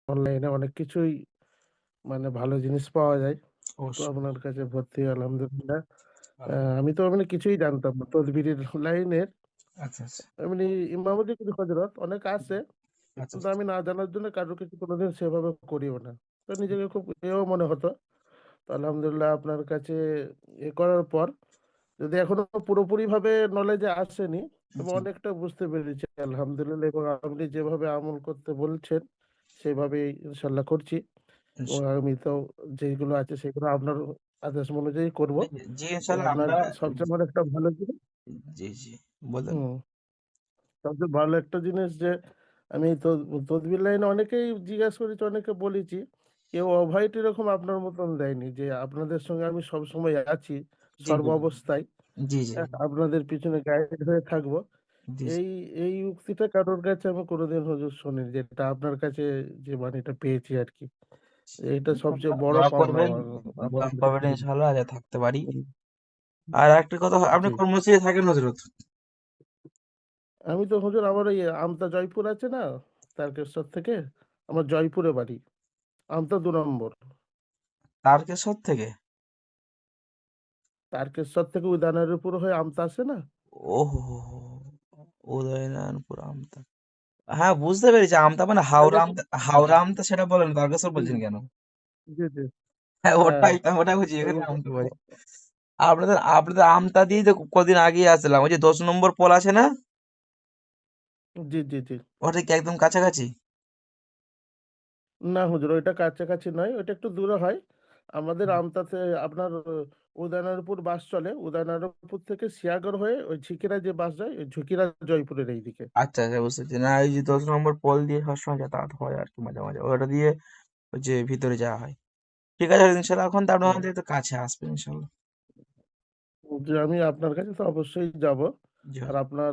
অনলাইনে অনেক কিছুই ভালো জিনিস পাওয়া যায়। তো অবশ্যই। আপনার কাছে ভর্তি হই আলহামদুলিল্লাহ। আলহামদুলিল্লাহ। আমি তো কিছুই জানতাম না। তদবিরের লাইনের আচ্ছা, আচ্ছা। এমনি ইমামতি কিন্তু হযরত অনেক আছে। আচ্ছা, কিন্তু আচ্ছা। আমি না জানার জন্য কারো কিছু কোনোদিন সেভাবে করিও না। তো নিজেকে খুব ইয়েও মনে হতো। তো আলহামদুলিল্লাহ আপনার কাছে করার পর যদি এখনো পুরোপুরিভাবে নলেজে আসেনি, তবে জি, অনেকটা বুঝতে পেরেছি আলহামদুলিল্লাহ এবং আপনি যেভাবে আমল করতে বলছেন, সেভাবেই ইনশাআল্লাহ করছি। এবং ইনশাআল্লাহ। আমি তো যেগুলো আছে সেগুলো আপনার আদেশ অনুযায়ী করব। জি, জি, এবং ইনশাআল্লাহ আপনার আমরা সবচেয়ে বড় একটা ভালো জিনিস জি, জি। বলেন। হুম, সবচেয়ে ভালো একটা জিনিস যে আমি তদবির লাইনে অনেকেই জিজ্ঞেস করেছি, অনেকে বলেছি। কেউ অভয় এরকম আপনার মতন দেয়নি যে আপনাদের সঙ্গে আমি সবসময় আছি জি, সর্ব জি, অবস্থায়। জি, জি, আপনাদের পিছনে গাইড হয়ে থাকবো। জি, জি। এই এই উক্তিটা কারোর কাছে আমি কোনোদিন হুজুর শুনিনি, যেটা আপনার কাছে যে বাণীটা পেয়েছি আরকি। এইটা সবচেয়ে আপনারা বড় দোয়া পাওনা করবেন, আমার আমার দোয়া মনে করবেন হয়। ইনশাআল্লাহ যাতে থাকতে পারি। হুম, আর একটা কথা, আপনি জি। কোন মসজিদে থাকেন হযরত? আমি তো হুজুর আমার ওই আমতা জয়পুর আছে না? তারকেশ্বর থেকে আমার জয়পুরে বাড়ি। আমতা ২ নম্বর। তারকেশ্বর থেকে? তারকেশ্বর থেকে উদয়নারায়ণপুর হয়ে আমতা আসে না? ওহোহো! উদয়নারায়ণপুর আমতা। হ্যাঁ, বুঝতে পেরেছি। আমতা মানে তাহলে হাওড়া আমতা সেটা বলেন, তারকেশ্বর জি, বলছেন কেন? জি, জি। হ্যাঁ, হ্যাঁ, ওটাই বুঝি, এখানে এবং আমতা বলে। আপনাদের আমতা দিয়ে তো কদিন আগেই আসলাম। ওই যে ১০ নম্বর পোল আছে না? জি, জি, জি। ওটা কি একদম কাছাকাছি? না হুজুর ওইটা কাছাকাছি নয়, ওইটা একটু দূরে হয়। আমাদের আমতাতে আপনার উদয়নারায়ণপুর বাস চলে। উদয়নারায়ণপুর থেকে শিয়াগড় হয়ে ওই ঝিকিরা যে বাস যায়, ওই ঝিকিরা জয়পুরের এইদিকে। আচ্ছা, আচ্ছা, বুঝতে পেরেছি। না, এই যে ১০ নম্বর পোল দিয়ে সবসময় যাতায়াত হয় আরকি মাঝে, মাঝে। ওটা দিয়ে ওই যে ভিতরে যাওয়া হয়। ঠিক আছে ইনশাআল্লাহ, এখন তো আপনার হুম। ওখান থেকে তো কাছে আসবেন ইনশাআল্লাহ। যে আমি আপনার কাছে তো অবশ্যই যাব। জি, আর হুজুর। আপনার